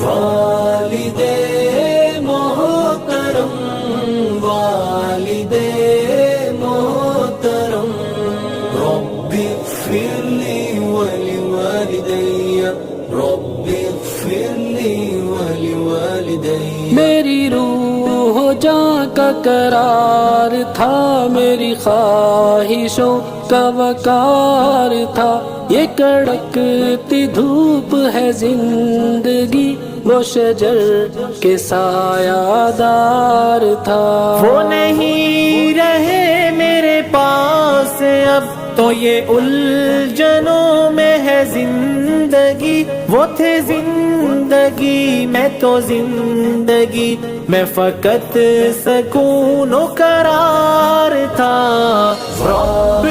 والدے محترم والدے محترم رب اغفر لی ولوالدی رب اغفر لی ولوالدی میری روح جاں کا قرار تھا میری خواہشوں کا وقار تھا یہ کڑکتی دھوپ ہے زندگی وہ شجر کے سایہ دار تھا وہ نہیں رہے میرے پاس اب تو یہ الجھنوں میں ہے زندگی وہ تھے زندگی میں تو زندگی میں فقط سکون و قرار تھا رب